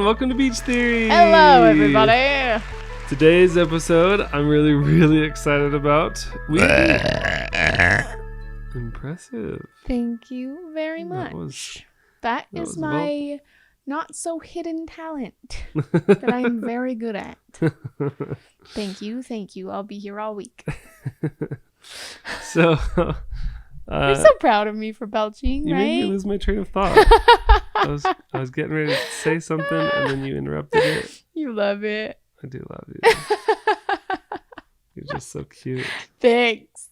welcome to Beach Theory. Hello, everybody. Today's episode, I'm really, really excited about. Impressive. Thank you very much. That is my not so hidden talent that I'm very good at. Thank you. I'll be here all week. So, you're so proud of me for belching, you right? made me lose my train of thought. I was getting ready to say something, and then you interrupted it. You love it. I do love you. You're just so cute. Thanks.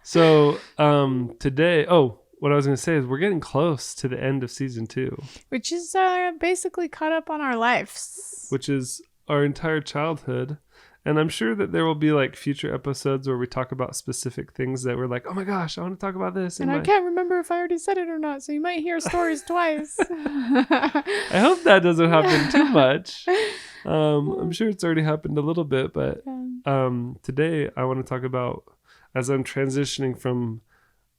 So, today, what I was going to say is we're getting close to the end of season 2. Which is basically caught up on our lives. Which is our entire childhood. And I'm sure that there will be like future episodes where we talk about specific things that we're like, oh my gosh, I want to talk about this. And I can't remember if I already said it or not. So you might hear stories twice. I hope that doesn't happen too much. I'm sure it's already happened a little bit. But today I want to talk about as I'm transitioning from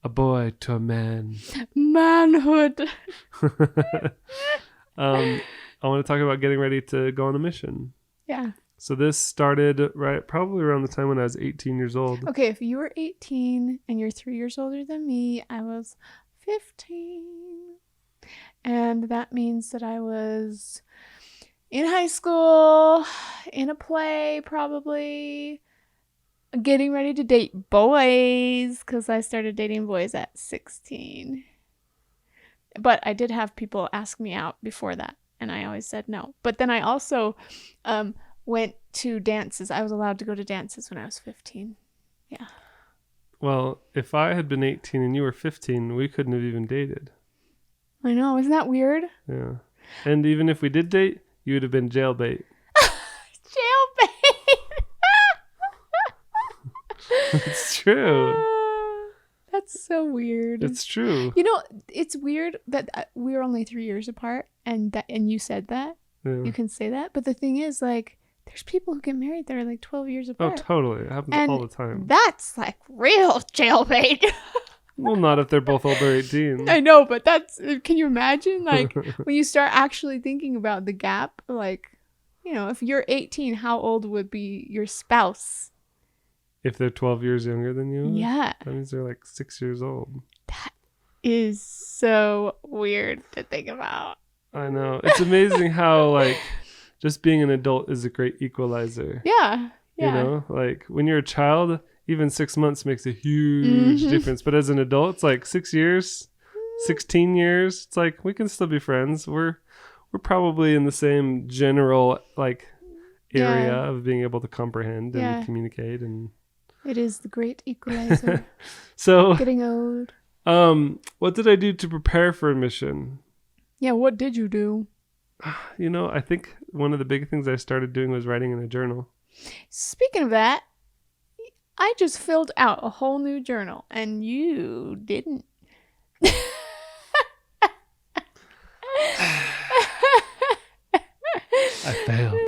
a boy to a man. Manhood. I want to talk about getting ready to go on a mission. Yeah. So this started probably around the time when I was 18 years old. Okay, if you were 18 and you're 3 years older than me, I was 15. And that means that I was in high school, in a play probably, getting ready to date boys because I started dating boys at 16. But I did have people ask me out before that, and I always said no. But then I also went to dances. I was allowed to go to dances when I was 15. Yeah. Well, if I had been 18 and you were 15, we couldn't have even dated. I know. Isn't that weird? Yeah. And even if we did date, you would have been jailbait. Jailbait! It's true. That's so weird. It's true. You know, it's weird that we're only 3 years apart, and you said that. Yeah. You can say that. But the thing is, like, there's people who get married that are like 12 years apart. Oh, totally. It happens all the time. That's like real jailbait. Well, not if they're both over 18. I know, but can you imagine? Like, when you start actually thinking about the gap, like, you know, if you're 18, how old would be your spouse? If they're 12 years younger than you? Yeah. That means they're like 6 years old. That is so weird to think about. I know. It's amazing how, like, just being an adult is a great equalizer. Yeah. You know, like when you're a child, even 6 months makes a huge difference. But as an adult, it's like 6 years, 16 years. It's like we can still be friends. We're probably in the same general like area of being able to comprehend and communicate. And it is the great equalizer. So getting old. What did I do to prepare for a mission? Yeah, what did you do? You know, I think one of the big things I started doing was writing in a journal. Speaking of that, I just filled out a whole new journal, and you didn't. I failed.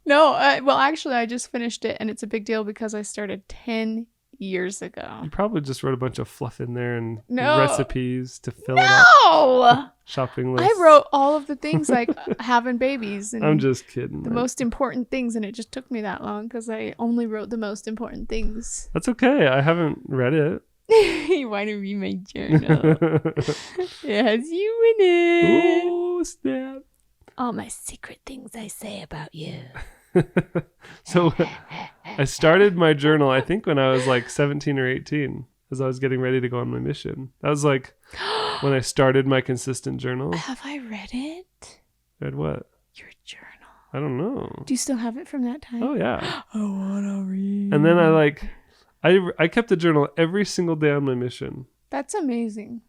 No, well, actually, I just finished it, and it's a big deal because I started 10 years ago. You probably just wrote a bunch of fluff in there and recipes to fill it up. No! Shopping list. I wrote all of the things like having babies. And I'm just kidding. The most important things, and it just took me that long because I only wrote the most important things. That's okay. I haven't read it. You want to read my journal? It has you in it. Oh, snap. All my secret things I say about you. So I started my journal, I think, when I was like 17 or 18, as I was getting ready to go on my mission. That was like when I started my consistent journal. Have I read it? Read what? Your journal. I don't know. Do you still have it from that time? Oh, yeah. I want to read. And then I kept a journal every single day on my mission. That's amazing.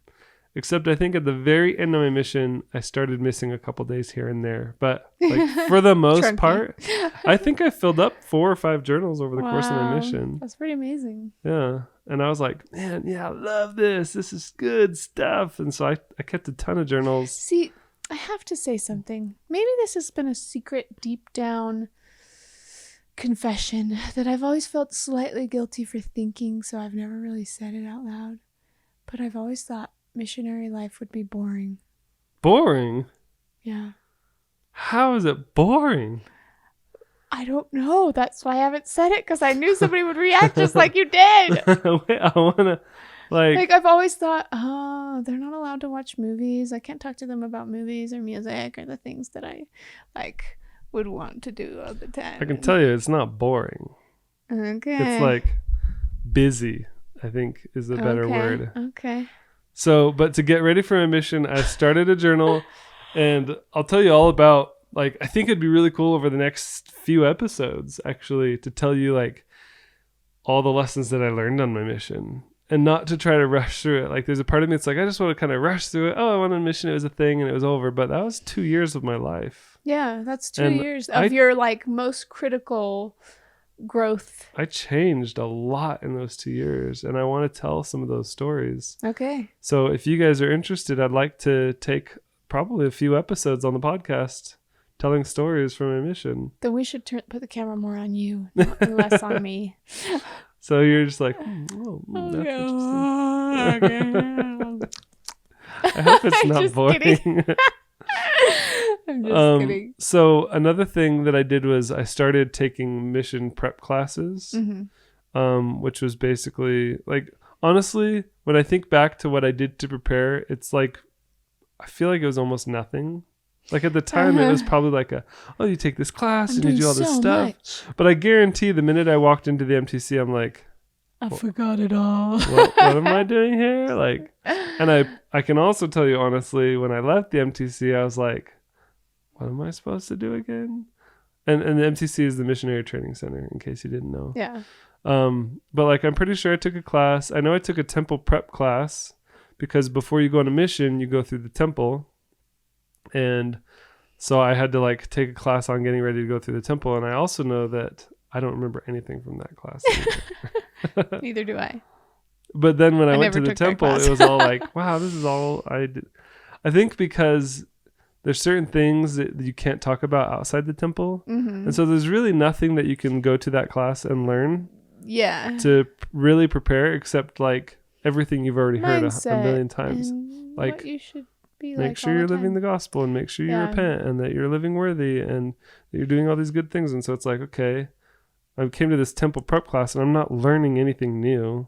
Except I think at the very end of my mission, I started missing a couple days here and there. But like for the most part, I think I filled up 4 or 5 journals over the course of my mission. That's pretty amazing. Yeah. And I was like, man, yeah, I love this. This is good stuff. And so I kept a ton of journals. See, I have to say something. Maybe this has been a secret deep down confession that I've always felt slightly guilty for thinking, so I've never really said it out loud. But I've always thought missionary life would be boring. Boring? Yeah. How is it boring? I don't know. That's why I haven't said it, because I knew somebody would react just like you did. Wait, I want to, Like, I've always thought, oh, they're not allowed to watch movies. I can't talk to them about movies or music or the things that I, like, would want to do all the time. I can tell you it's not boring. Okay. It's like busy, I think is the better word. Okay. So, but to get ready for my mission, I started a journal, and I'll tell you all about, like, I think it'd be really cool over the next few episodes, actually, to tell you, like, all the lessons that I learned on my mission, and not to try to rush through it. Like, there's a part of me that's like, I just want to kind of rush through it. Oh, I went on a mission, it was a thing, and it was over. But that was 2 years of my life. Yeah, that's 2 And years of your, like, most critical growth. I changed a lot in those 2 years, and I want to tell some of those stories. Okay. So if you guys are interested, I'd like to take probably a few episodes on the podcast telling stories from my mission. Then we should put the camera more on you, not less on me. So you're just like, that's interesting. I hope it's not boring. I'm just kidding. So another thing that I did was I started taking mission prep classes, which was basically, like, honestly, when I think back to what I did to prepare, it's like, I feel like it was almost nothing. Like, at the time, it was probably like you take this class and you do all this stuff. Much. But I guarantee the minute I walked into the MTC, I'm like, I forgot it all. What am I doing here? Like, and I can also tell you honestly, when I left the MTC, I was like, what am I supposed to do again? And the MTC is the Missionary Training Center, in case you didn't know. Yeah. But, like, I'm pretty sure I took a class. I know I took a temple prep class, because before you go on a mission, you go through the temple. And so I had to, like, take a class on getting ready to go through the temple. And I also know that I don't remember anything from that class. Neither do I. But then when I went to the temple, it was all like, wow, this is all I did. I think because there's certain things that you can't talk about outside the temple. Mm-hmm. And so there's really nothing that you can go to that class and learn. Yeah. To really prepare, except, like, everything you've already heard a million times. Like, what you should be make sure you're living the gospel, and make sure you repent, and that you're living worthy, and that you're doing all these good things. And so it's like, okay, I came to this temple prep class, and I'm not learning anything new.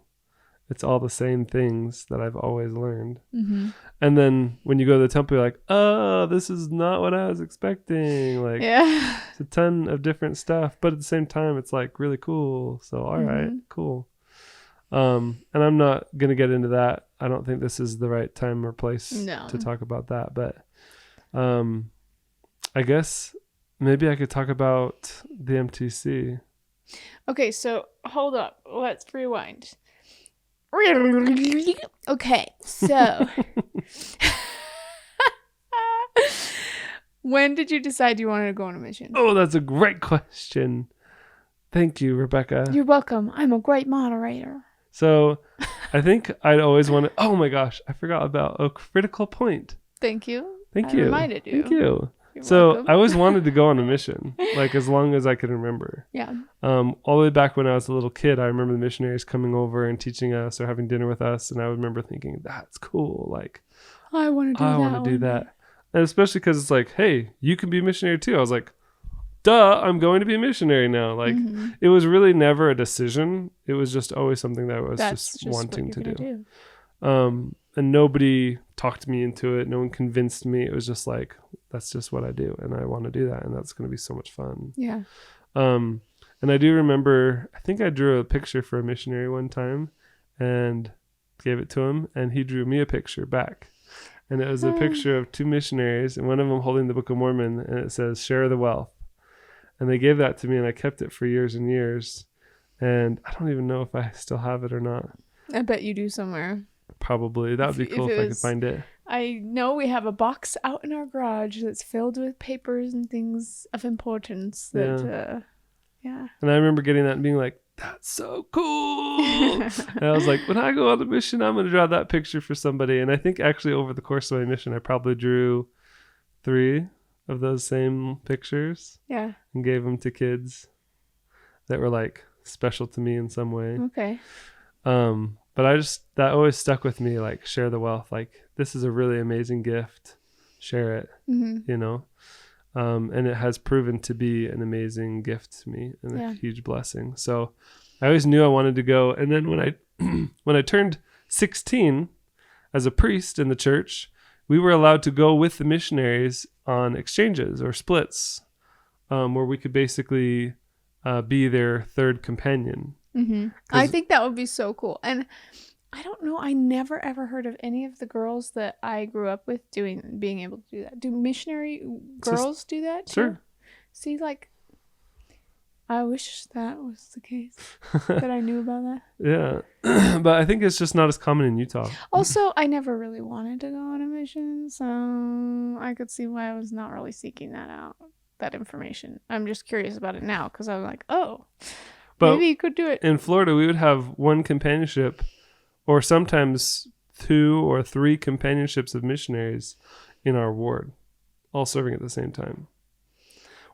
It's all the same things that I've always learned. Mm-hmm. And then when you go to the temple, you're like, oh, this is not what I was expecting. Like, it's a ton of different stuff, but at the same time, it's, like, really cool. So, all right, cool. And I'm not going to get into that. I don't think this is the right time or place to talk about that. But I guess maybe I could talk about the MTC. Okay, so hold up. Let's rewind. Okay, so when did you decide you wanted to go on a mission? Oh, that's a great question. Thank you, Rebecca. You're welcome. I'm a great moderator. So I think I'd always wanted, oh my gosh, I forgot about a critical point. Thank you. Thank I you. Reminded you. Thank you. You're so welcome. I always wanted to go on a mission, like, as long as I could remember. Yeah. All the way back when I was a little kid, I remember the missionaries coming over and teaching us or having dinner with us. And I remember thinking, that's cool. Like, I want to do that. And especially because it's like, hey, you can be a missionary too. I was like, duh, I'm going to be a missionary now. Like, it was really never a decision. It was just always something that I was just wanting to do. And nobody talked me into it. No one convinced me. It was just like, that's just what I do. And I want to do that. And that's going to be so much fun. Yeah. And I do remember, I think I drew a picture for a missionary one time and gave it to him. And he drew me a picture back. And it was a picture of two missionaries, and one of them holding the Book of Mormon. And it says, share the wealth. And they gave that to me, and I kept it for years and years. And I don't even know if I still have it or not. I bet you do somewhere. Probably. That would be cool if I could find it. I know we have a box out in our garage that's filled with papers and things of importance that, And I remember getting that and being like, that's so cool. And I was like, when I go on a mission, I'm going to draw that picture for somebody. And I think actually over the course of my mission, I probably drew 3 of those same pictures. Yeah. And gave them to kids that were, like, special to me in some way. Okay. But that always stuck with me, like, share the wealth. Like, this is a really amazing gift share it, you know? And it has proven to be an amazing gift to me and a huge blessing. So I always knew I wanted to go. And then when I turned 16 as a priest in the church, we were allowed to go with the missionaries on exchanges or splits, where we could basically be their third companion. I think that would be so cool. And I don't know, I never ever heard of any of the girls that I grew up with being able to do that. Do missionary girls do that too? Sure. See, like, I wish that was the case, that I knew about that. Yeah. But I think it's just not as common in Utah. Also, I never really wanted to go on a mission, so I could see why I was not really seeking that information. I'm just curious about it now because I'm like, oh, but maybe you could do it. In Florida, we would have one companionship or sometimes 2 or 3 companionships of missionaries in our ward, all serving at the same time.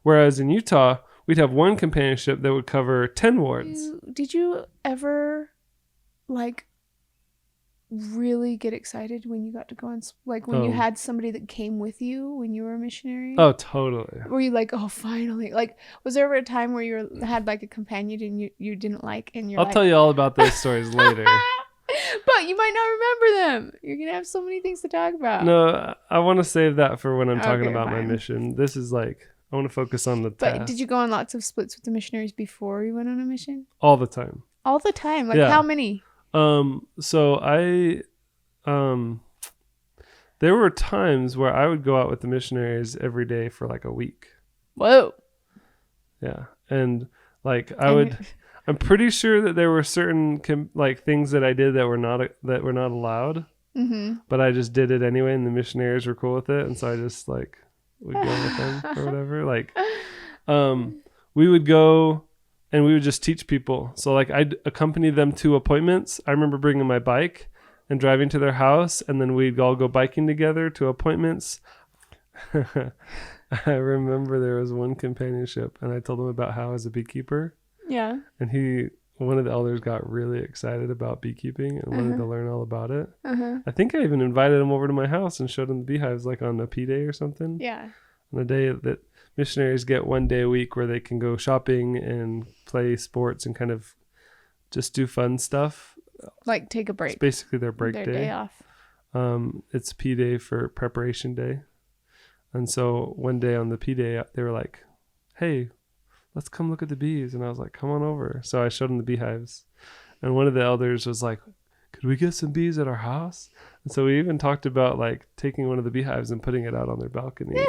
Whereas in Utah, we'd have one companionship that would cover 10 wards. Did you ever, like, really get excited when you got to go on, like, when you had somebody that came with you when you were a missionary? Oh, totally. Were you like, oh, finally? Like, was there ever a time where you had, like, a companion and you didn't like, and I'll tell you all about those stories later. But you might not remember them. You're going to have so many things to talk about. No, I want to save that for when I'm talking about my mission. This is like, I want to focus on the task. But did you go on lots of splits with the missionaries before you went on a mission? All the time. All the time? Like, how many? So there were times where I would go out with the missionaries every day for like a week. Whoa. Yeah. And like I'm pretty sure that there were certain like things that I did that were not allowed, but I just did it anyway, and the missionaries were cool with it, and so I just like would go with them or whatever. Like, we would go and we would just teach people. So like I'd accompany them to appointments. I remember bringing my bike and driving to their house, and then we'd all go biking together to appointments. I remember there was one companionship, and I told him about how I was a beekeeper. Yeah. And one of the elders got really excited about beekeeping and wanted to learn all about it. I think I even invited him over to my house and showed him the beehives, like on a P day or something. Yeah. On a day that missionaries get one day a week where they can go shopping and play sports and kind of just do fun stuff. Like take a break. It's basically their break day off. It's P day for preparation day. And so one day on the P day, they were like, hey, let's come look at the bees. And I was like, come on over. So I showed them the beehives. And one of the elders was like, could we get some bees at our house? And so we even talked about like taking one of the beehives and putting it out on their balcony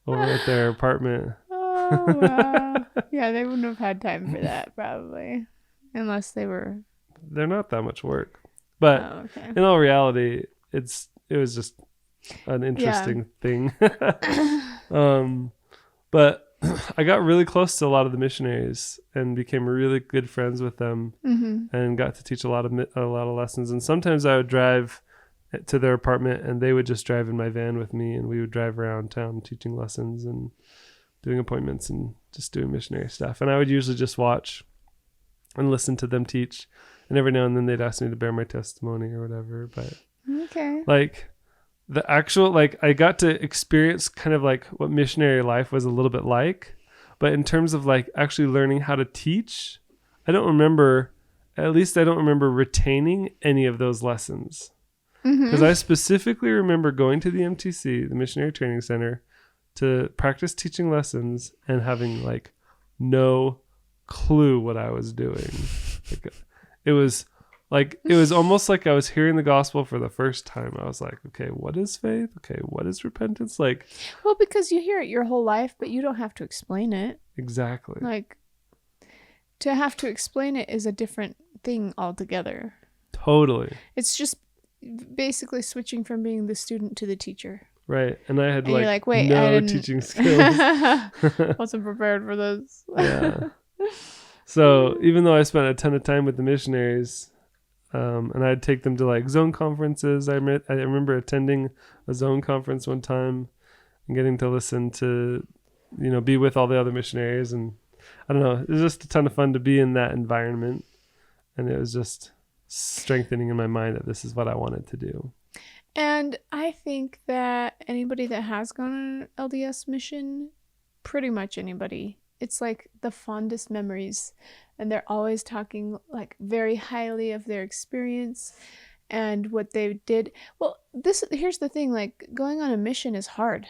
over at their apartment. Oh, wow. Yeah, they wouldn't have had time for that probably. Unless they're not that much work. But in all reality, it was just an interesting thing. But I got really close to a lot of the missionaries and became really good friends with them, and got to teach a lot of lessons. And sometimes I would drive to their apartment, and they would just drive in my van with me, and we would drive around town teaching lessons and doing appointments and just doing missionary stuff. And I would usually just watch and listen to them teach, and every now and then they'd ask me to bear my testimony or whatever. But like the actual, like, I got to experience kind of like what missionary life was a little bit like, but in terms of like actually learning how to teach, I don't remember retaining any of those lessons. Because I specifically remember going to the MTC, the Missionary Training Center, to practice teaching lessons and having like no clue what I was doing. It was almost like I was hearing the gospel for the first time. I was like, okay, what is faith? Okay, what is repentance? Like, well, because you hear it your whole life, but you don't have to explain it. Exactly. Like, to have to explain it is a different thing altogether. Totally. It's just basically switching from being the student to the teacher. Right. And I had and like wait, no teaching skills. Wasn't prepared for those. Yeah. So even though I spent a ton of time with the missionaries, and I'd take them to like zone conferences, I remember attending a zone conference one time and getting to listen to, be with all the other missionaries. And I don't know, it was just a ton of fun to be in that environment. And it was just strengthening in my mind that this is what I wanted to do. And I think that anybody that has gone on an LDS mission, pretty much anybody, it's like the fondest memories. And they're always talking like very highly of their experience and what they did. Well, here's the thing, like going on a mission is hard.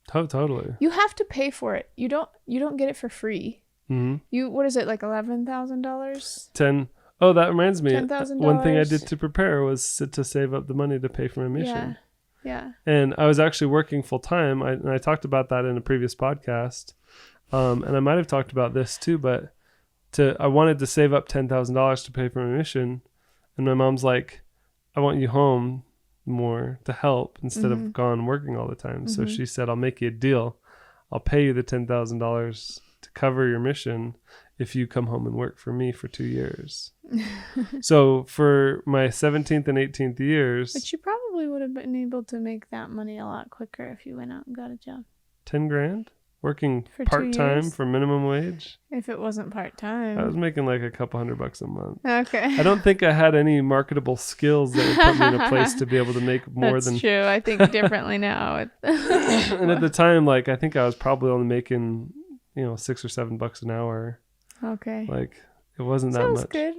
Totally. You have to pay for it. You don't get it for free. Mm-hmm. What is it, like $11,000? 10. Oh, that reminds me. $10,000. One thing I did to prepare was to save up the money to pay for my mission. Yeah. And I was actually working full time. And I talked about that in a previous podcast. And I might have talked about this too, but I wanted to save up $10,000 to pay for my mission. And my mom's like, I want you home more to help instead of gone working all the time. So she said, I'll make you a deal. I'll pay you the $10,000 to cover your mission if you come home and work for me for 2 years. So for my 17th and 18th years. But you probably would have been able to make that money a lot quicker if you went out and got a job. 10 grand? Working for part-time for minimum wage? If it wasn't part-time. I was making like a couple $100 a month. Okay. I don't think I had any marketable skills that would put me in a place to be able to make more than... That's true. I think differently now. And at the time, like, I think I was probably only making, $6 or $7 an hour. Okay. Like, it wasn't that Sounds much. good.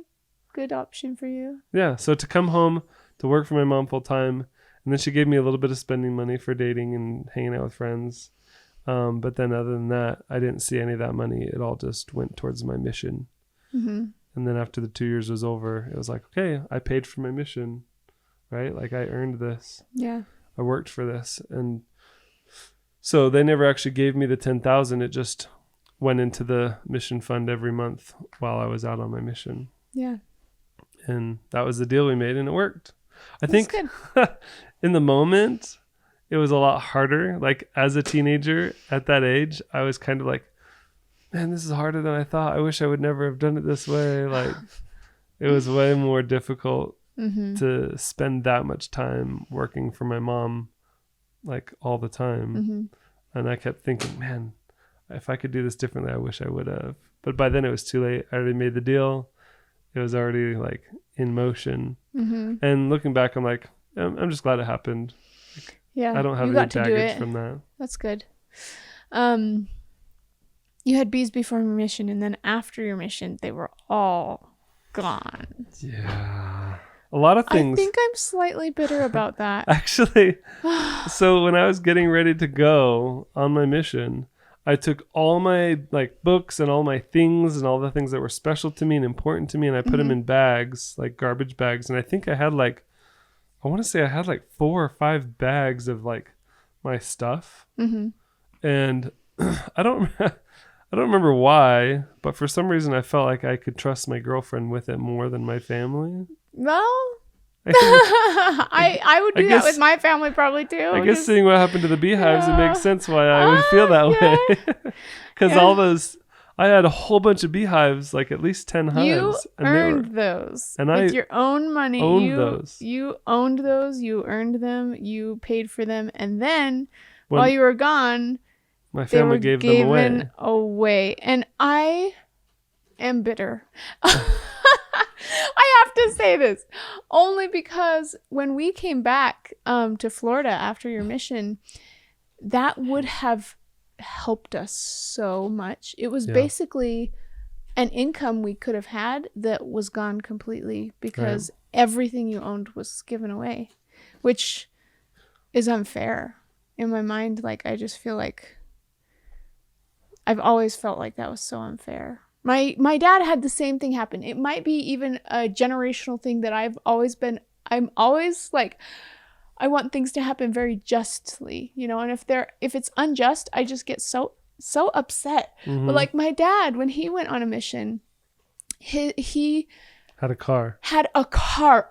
Good option for you. Yeah. So to come home, to work for my mom full time, and then she gave me a little bit of spending money for dating and hanging out with friends. But then other than that, I didn't see any of that money. It all just went towards my mission. Mm-hmm. And then after the 2 years was over, it was like, okay, I paid for my mission, right? Like I earned this. Yeah. I worked for this. And so they never actually gave me the $10,000. It just went into the mission fund every month while I was out on my mission. Yeah. And that was the deal we made, and it worked. I That's think good. in the moment, it was a lot harder. Like as a teenager at that age, I was kind of like, man, this is harder than I thought. I wish I would never have done it this way. Like it was way more difficult to spend that much time working for my mom, like all the time. And I kept thinking, man, if I could do this differently, I wish I would have. But by then it was too late. I already made the deal. It was already like in motion. And looking back, I'm like, I'm just glad it happened. Yeah, I don't have any baggage from that. That's good. You had bees before your mission, and then after your mission, they were all gone. Yeah. A lot of things. I think I'm slightly bitter about that. Actually, so when I was getting ready to go on my mission, I took all my like books and all my things and all the things that were special to me and important to me, and I put them in bags, like garbage bags. And I think I had like 4 or 5 bags of like my stuff. And I don't remember why, but for some reason I felt like I could trust my girlfriend with it more than my family. Well, I would do that with my family probably too. I guess seeing what happened to the beehives, it makes sense why I would feel that way. Because all those, I had a whole bunch of beehives, like at least 10 hives. You earned those and with your own money. You owned those. You earned them. You paid for them, and then while you were gone, my family gave them away. And I am bitter. I have to say this only because when we came back to Florida after your mission, that would have helped us so much. It was basically an income we could have had that was gone completely because everything you owned was given away, which is unfair in my mind. Like, I just feel like I've always felt like that was so unfair. My dad had the same thing happen. It might be even a generational thing that I'm always like, I want things to happen very justly, and if it's unjust, I just get so upset. But like my dad, when he went on a mission, he had a car,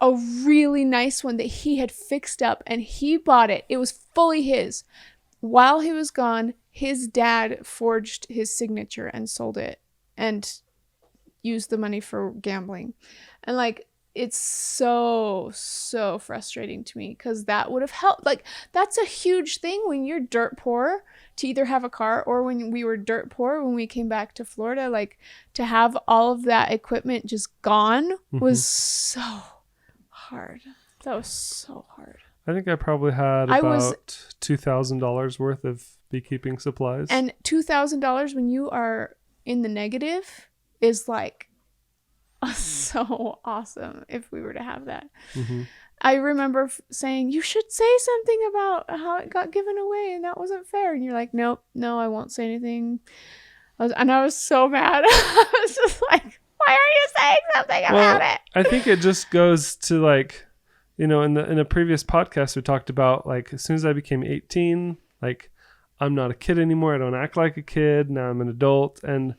a really nice one that he had fixed up, and he bought it. It was fully his. While he was gone, his dad forged his signature and sold it and used the money for gambling. And like, it's so frustrating to me because that would have helped. Like, that's a huge thing when you're dirt poor to either have a car, or when we were dirt poor when we came back to Florida, like to have all of that equipment just gone was so hard. That was so hard. I think I probably had about $2,000 worth of beekeeping supplies. And $2,000 when you are in the negative is like so awesome if we were to have that. Mm-hmm. I remember saying, you should say something about how it got given away and that wasn't fair. And you're like, nope, no, I won't say anything. I was so mad. I was just like, why are you saying something about it? I think it just goes to like, in a previous podcast, we talked about like, as soon as I became 18, like I'm not a kid anymore. I don't act like a kid. Now I'm an adult. And,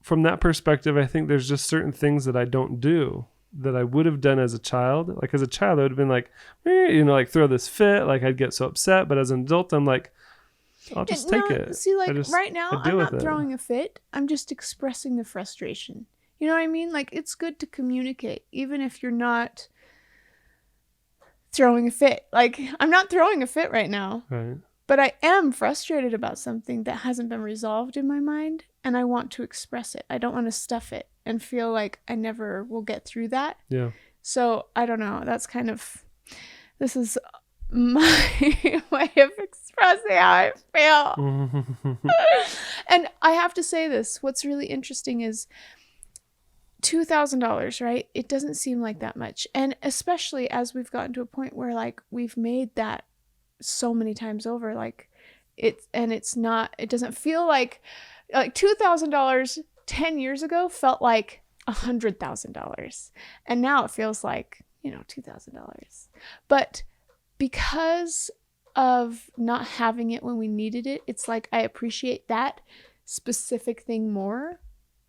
from that perspective, I think there's just certain things that I don't do that I would have done as a child. Like as a child, I would have been like, like throw this fit. Like I'd get so upset. But as an adult, I'm like, I'll just take it. See, like right now, I'm not throwing a fit. I'm just expressing the frustration. You know what I mean? Like it's good to communicate, even if you're not throwing a fit. Like I'm not throwing a fit right now. Right. But I am frustrated about something that hasn't been resolved in my mind, and I want to express it. I don't want to stuff it and feel like I never will get through that. Yeah. So I don't know. This is my way of expressing how I feel. And I have to say this. What's really interesting is $2,000, right? It doesn't seem like that much. And especially as we've gotten to a point where like we've made that so many times over, like it doesn't feel like $2,000 10 years ago felt like $100,000, and now it feels like $2,000. But because of not having it when we needed it, it's like I appreciate that specific thing more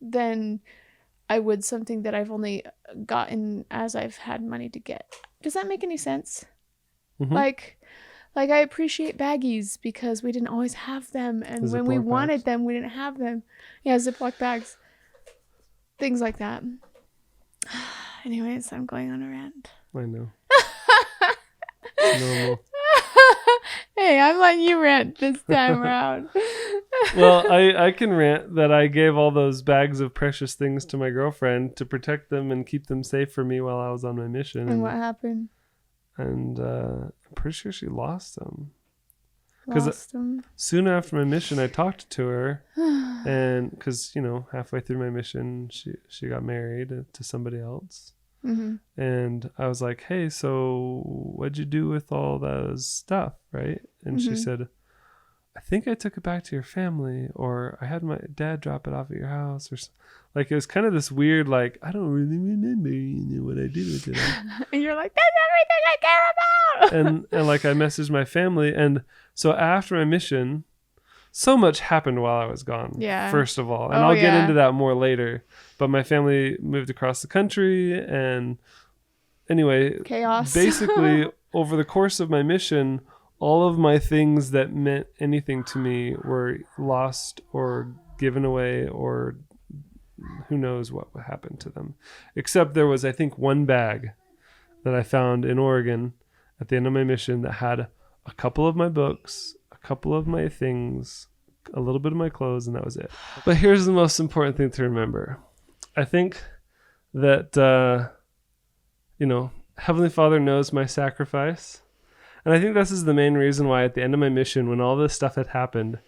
than I would something that I've only gotten as I've had money to get. Does that make any sense? Mm-hmm. Like I appreciate baggies because we didn't always have them. And when we wanted them, we didn't have them. Yeah, Ziploc bags. Things like that. Anyways, I'm going on a rant. I know. Normal. Hey, I'm letting you rant this time around. Well, I can rant that I gave all those bags of precious things to my girlfriend to protect them and keep them safe for me while I was on my mission. And what happened? And I'm pretty sure she lost them. Lost them. Soon after my mission, I talked to her, and because halfway through my mission, she got married to somebody else, and I was like, "Hey, so what'd you do with all those stuff, right?" And she said, "I think I took it back to your family, or I had my dad drop it off at your house, or like it was kind of this weird, like I don't really remember what I did with it." And you're like, "That's everything I care about." and like I messaged my family, and so after my mission, so much happened while I was gone. Yeah. First of all, and I'll get into that more later. But my family moved across the country, and anyway, chaos. Basically, over the course of my mission, all of my things that meant anything to me were lost or given away, or who knows what happened to them. Except there was, I think, one bag that I found in Oregon at the end of my mission that had a couple of my books, a couple of my things, a little bit of my clothes, and that was it. But here's the most important thing to remember. I think that, Heavenly Father knows my sacrifice. And I think this is the main reason why at the end of my mission, when all this stuff had happened,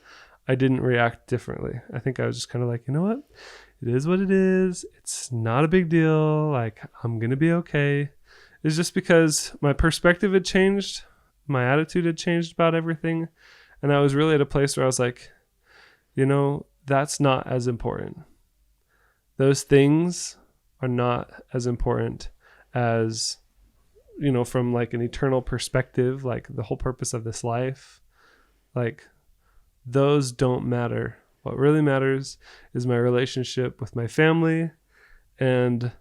I didn't react differently. I think I was just kind of like, you know what? It is what it is. It's not a big deal. Like, I'm going to be okay. It's just because my perspective had changed. My attitude had changed about everything. And I was really at a place where I was like, that's not as important. Those things are not as important as, from like an eternal perspective, like the whole purpose of this life, like those don't matter. What really matters is my relationship with my family, and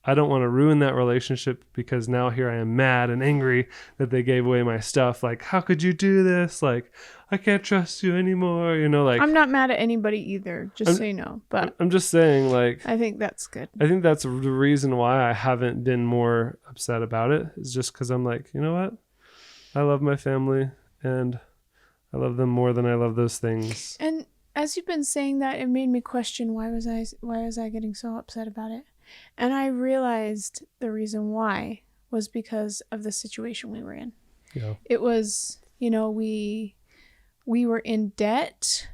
I don't want to ruin that relationship because now here I am mad and angry that they gave away my stuff. Like, how could you do this? Like, I can't trust you anymore. Like, I'm not mad at anybody either, just so you know. But I'm just saying, like, I think that's good. I think that's the reason why I haven't been more upset about it. Is just because I'm like, you know what? I love my family, and I love them more than I love those things. And as you've been saying that, it made me question why was I getting so upset about it. And I realized the reason why was because of the situation we were in. Yeah. It was, we were in debt.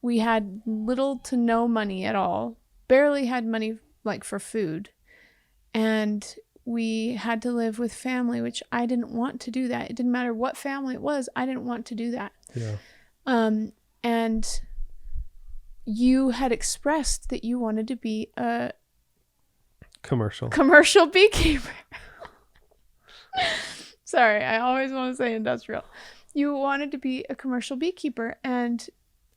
We had little to no money at all. Barely had money like for food. And we had to live with family, which I didn't want to do that. It didn't matter what family it was. I didn't want to do that. Yeah. And you had expressed that you wanted to be a commercial beekeeper. Sorry, I always want to say industrial. You wanted to be a commercial beekeeper, and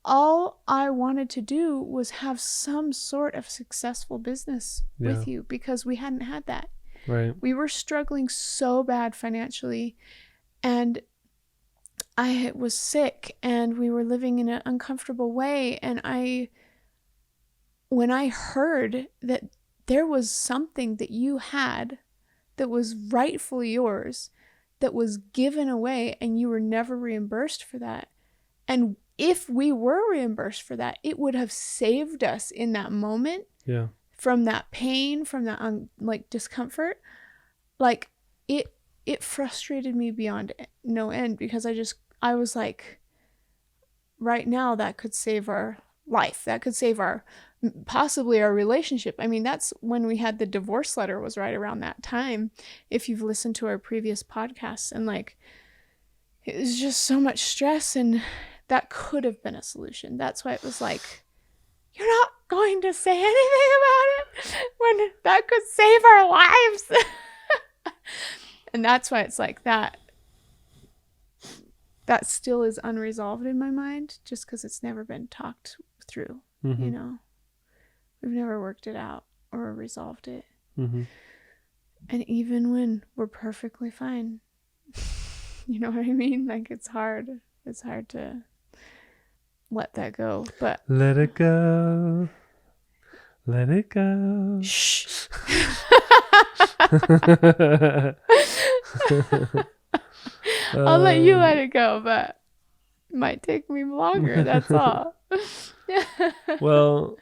all I wanted to do was have some sort of successful business with you, because we hadn't had that. Right. We were struggling so bad financially, and I was sick, and we were living in an uncomfortable way. And when I heard that there was something that you had that was rightfully yours, that was given away, and you were never reimbursed for that. And if we were reimbursed for that, it would have saved us in that moment. Yeah. From that pain, from that discomfort. Like it frustrated me beyond no end, because I was like, right now that could save our life. That could save possibly our relationship. I mean, that's when we had the divorce letter, was right around that time. If you've listened to our previous podcasts, and like, it was just so much stress, and that could have been a solution. That's why it was like, you're not going to say anything about it when that could save our lives. And that's why it's like that still is unresolved in my mind, just because it's never been talked through. Mm-hmm. We've never worked it out or resolved it. Mm-hmm. And even when we're perfectly fine, you know what I mean? Like, it's hard to let that go. But let it go. Let it go. Shh. I'll let you let it go, but it might take me longer. That's all. Well,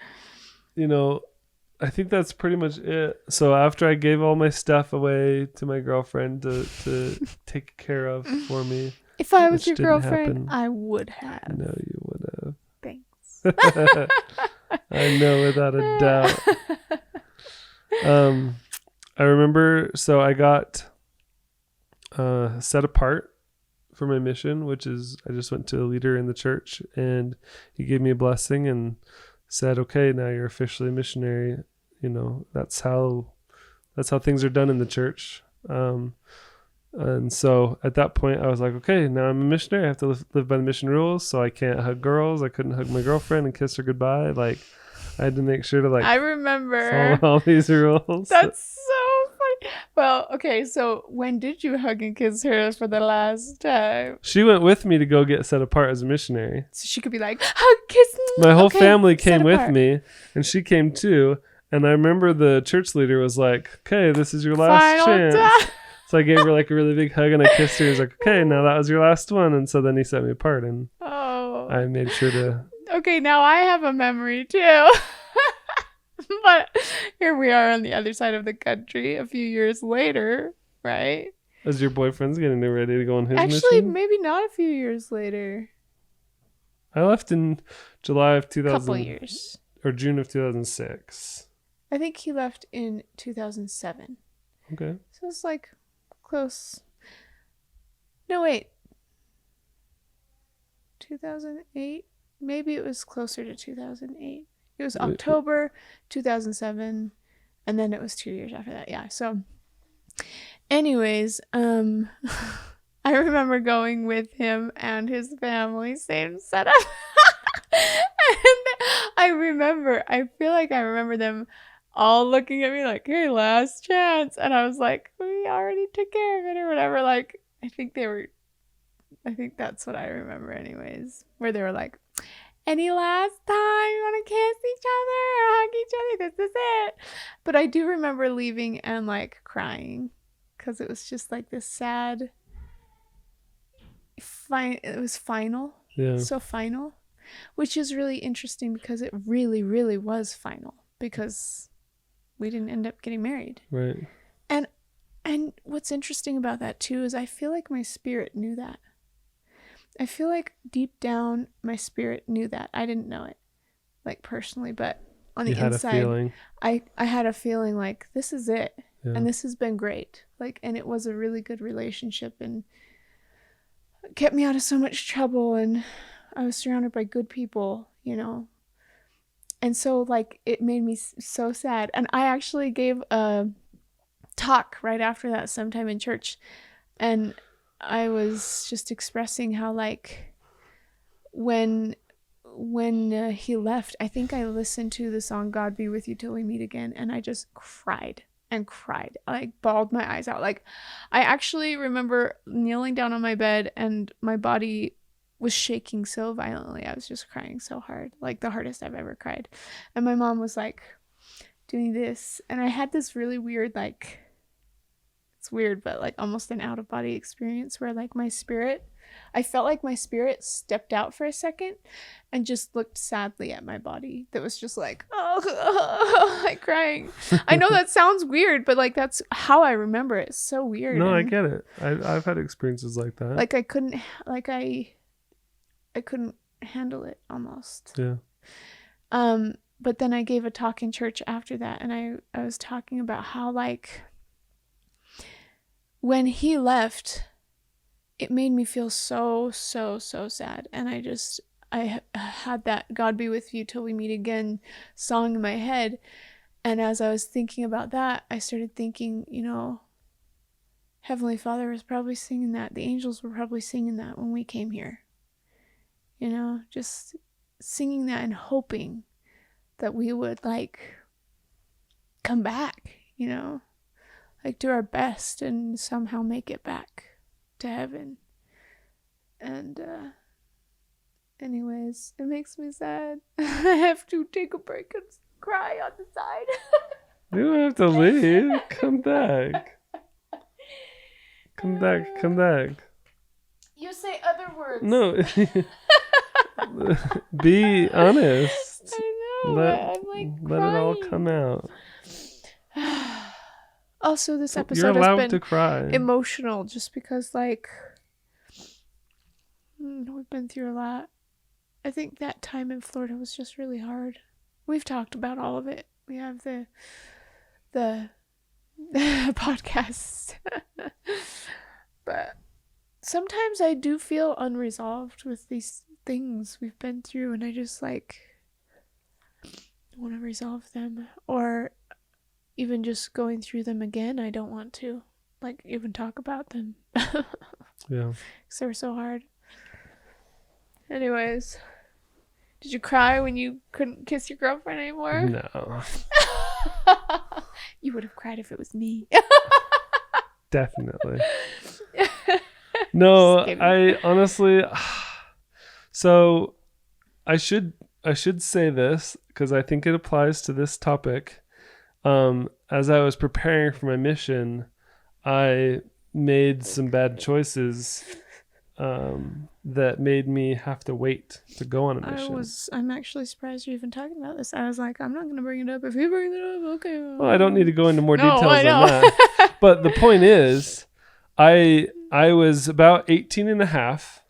I think that's pretty much it. So after I gave all my stuff away to my girlfriend to take care of for me. If I was your girlfriend, I would have. No, you would have. Thanks. I know, without a doubt. I remember, so I got set apart for my mission, which is I just went to a leader in the church, and he gave me a blessing and said, okay, now you're officially a missionary. That's how things are done in the church. And so at that point I was like, okay, now I'm a missionary. I have to live by the mission rules. So I can't hug girls. I couldn't hug my girlfriend and kiss her goodbye. Like, I had to make sure to I remember follow all these rules. That's so funny. Well, okay, so when did you hug and kiss her for the last time? She went with me to go get set apart as a missionary. So she could be like, hug, kiss me. My whole family came with me, and she came too. And I remember the church leader was like, okay, this is your last chance. So I gave her like a really big hug and I kissed her. He was like, okay, now that was your last one. And so then he set me apart, and I made sure to. Okay, now I have a memory too. But here we are on the other side of the country a few years later, right? As your boyfriend's getting ready to go on his mission? Actually, maybe not a few years later. I left in July of 2000. Couple years. Or June of 2006. I think he left in 2007. Okay. So it's like close. No, wait. 2008? Maybe it was closer to 2008. It was October 2007, and then it was 2 years after that. Yeah. So anyways, I remember going with him and his family, same setup. And I feel like I remember them all looking at me like, hey, last chance. And I was like, we already took care of it or whatever. Like, I think that's what I remember anyways, where they were like, any last time you want to kiss each other or hug each other? This is it. But I do remember leaving and like crying, because it was just like this sad, it was final. Yeah. So final, which is really interesting because it really, really was final, because we didn't end up getting married. Right. And what's interesting about that too is I feel like my spirit knew that. I feel like deep down my spirit knew that. I didn't know it, like personally, but on the inside, I had a feeling like this is it, and this has been great. Like, and it was a really good relationship, and kept me out of so much trouble, and I was surrounded by good people, you know. And so, like, it made me so sad. And I actually gave a talk right after that sometime in church, and I was just expressing how, like, when he left, I think I listened to the song God Be With You Till We Meet Again, and I just cried and cried. I, like, bawled my eyes out. Like, I actually remember kneeling down on my bed, and my body was shaking so violently. I was just crying so hard, like the hardest I've ever cried. And my mom was like doing this, and I had this really weird, like, it's weird, but like almost an out of body experience where, like, I felt like my spirit stepped out for a second and just looked sadly at my body that was just like, oh, like crying. I know that sounds weird, but like that's how I remember it. It's so weird. No, I get it. I've had experiences like that. Like I couldn't handle it almost. Yeah. But then I gave a talk in church after that, and I was talking about how, like, when he left, it made me feel so sad. And I had that God Be With You Till We Meet Again song in my head. And as I was thinking about that, I started thinking, you know, Heavenly Father was probably singing that. The angels were probably singing that when we came here. You know, just singing that and hoping that we would, like, come back, you know, like do our best and somehow make it back to heaven. And anyways, it makes me sad. I have to take a break and cry on the side. You don't have to leave. Come back. Come back. You say other words. No. Be honest. I know. I'm like let it all come out. Also, this episode You're allowed has been to cry. Emotional just because, like, we've been through a lot. I think that time in Florida was just really hard. We've talked about all of it. We have the podcasts. But sometimes I do feel unresolved with these things we've been through, and I just, like, want to resolve them. Or even just going through them again, I don't want to, like, even talk about them. Yeah. Because they were so hard. Anyways, did you cry when you couldn't kiss your girlfriend anymore? No. You would have cried if it was me. Definitely. No, I honestly, so I should say this because I think it applies to this topic. As I was preparing for my mission, I made some bad choices that made me have to wait to go on a mission. I'm actually surprised you're even talking about this. I was like, I'm not going to bring it up. If you bring it up, okay. Well, I don't need to go into more details on that. But the point is, I was about 18 and a half.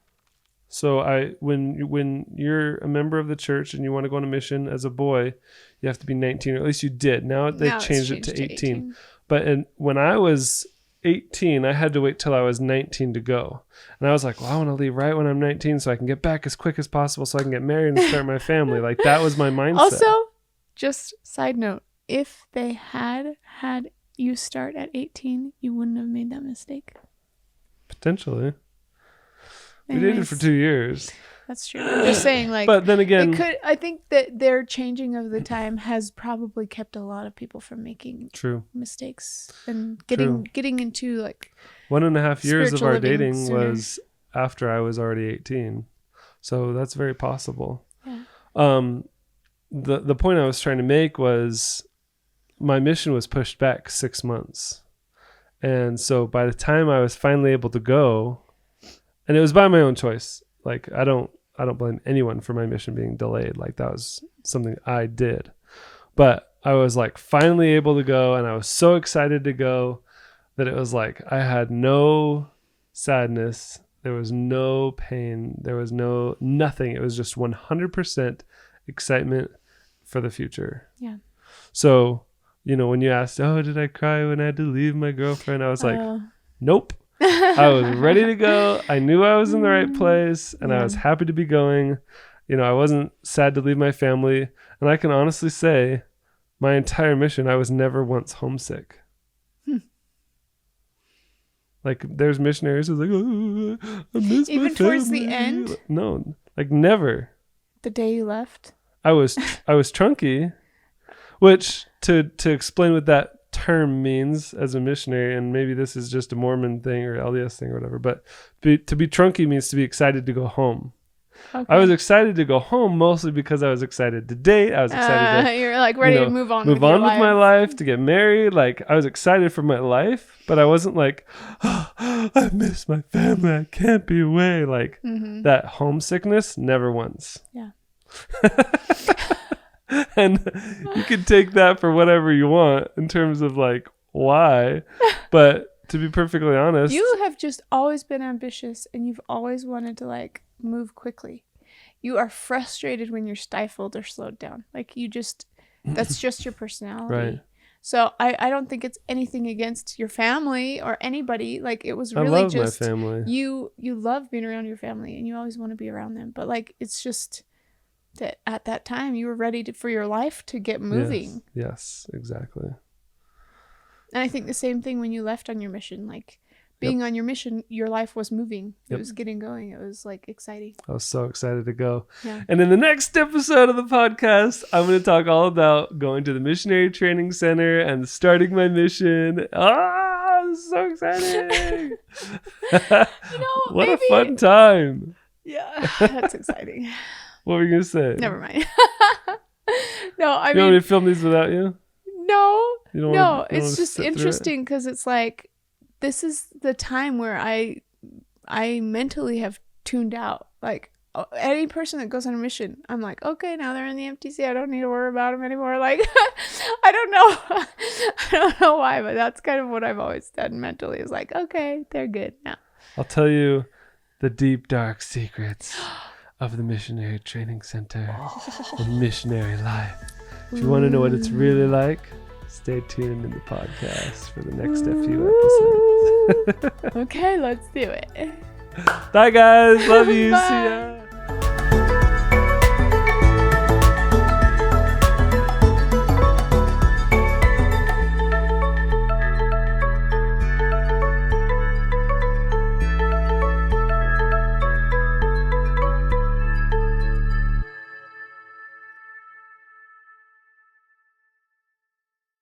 So when you're a member of the church and you want to go on a mission as a boy, you have to be 19, or at least you did. Now they've changed it to 18. But when I was 18, I had to wait till I was 19 to go. And I was like, well, I want to leave right when I'm 19 so I can get back as quick as possible so I can get married and start my family. Like, that was my mindset. Also, just side note, if they had you start at 18, you wouldn't have made that mistake. Potentially. Anyways, we dated for 2 years. That's true. I'm just saying, like, but then again, I think that their changing of the time has probably kept a lot of people from making mistakes and getting into, like, 1.5 years of our dating was after I was already 18. So that's very possible. Yeah. The point I was trying to make was my mission was pushed back 6 months. And so by the time I was finally able to go, and it was by my own choice. Like, I don't blame anyone for my mission being delayed. Like, that was something I did. But I was, like, finally able to go, and I was so excited to go. that it was like I had no sadness. There was no pain. There was nothing. It was just 100% excitement for the future. Yeah. So, when you asked, oh, did I cry when I had to leave my girlfriend? I was like, nope. I was ready to go. I knew I was in the right place, and I was happy to be going. I wasn't sad to leave my family. And I can honestly say my entire mission, I was never once homesick. Like, there's missionaries who's like, oh, I miss even my towards the family. end? No, like never. The day you left? I was trunky, which to explain what that term means as a missionary, and maybe this is just a Mormon thing or LDS thing or whatever, but to be trunky means to be excited to go home. Okay. I was excited to go home mostly because I was excited to date. I was excited to, you're like ready to move on with my life, to get married. Like, I was excited for my life, but I wasn't like, oh, I miss my family. I can't be away. Like that homesickness, never once. Yeah. And you can take that for whatever you want in terms of like why, but to be perfectly honest, you have just always been ambitious, and you've always wanted to like move quickly. You are frustrated when you're stifled or slowed down. Like, that's just your personality. Right. So I don't think it's anything against your family or anybody. Like, it was really I love just my family. You love being around your family, and you always want to be around them. But like, it's just that at that time you were ready for your life to get moving. Yes, exactly. And I think the same thing when you left on your mission, like being on your mission, your life was moving. It was getting going. It was like exciting. I was so excited to go. Yeah. And in the next episode of the podcast, I'm going to talk all about going to the Missionary Training Center and starting my mission. This is so exciting. What a fun time. Yeah, that's exciting. What were you going to say? Never mind. No, I mean... You want me to film these without you? No, it's just interesting because it's like, this is the time where I mentally have tuned out. Like, any person that goes on a mission, I'm like, okay, now they're in the MTC. I don't need to worry about them anymore. Like, I don't know why, but that's kind of what I've always done mentally, is like, okay, they're good now. I'll tell you the deep, dark secrets of the Missionary Training Center and missionary life. If you want to know what it's really like, stay tuned in the podcast for the next few episodes. Okay, let's do it. Bye, guys. Love you. See ya.